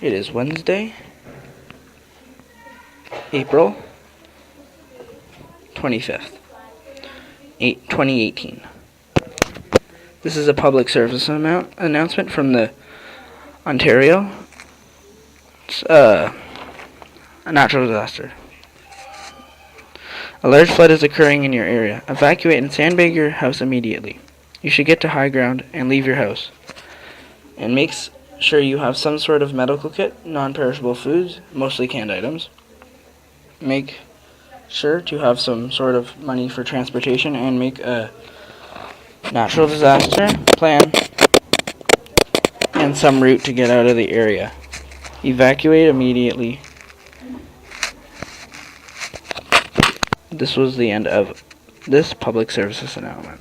It is Wednesday, April 25th, 2018. This is a public service announcement from the Ontario. It's a natural disaster. A large flood is occurring in your area. Evacuate and sandbag your house immediately. You should get to high ground and leave your house. And make sure you have some sort of medical kit, non-perishable foods, mostly canned items. Make sure to have some sort of money for transportation and make a natural disaster plan and some route to get out of the area. Evacuate immediately. This was the end of this public services announcement.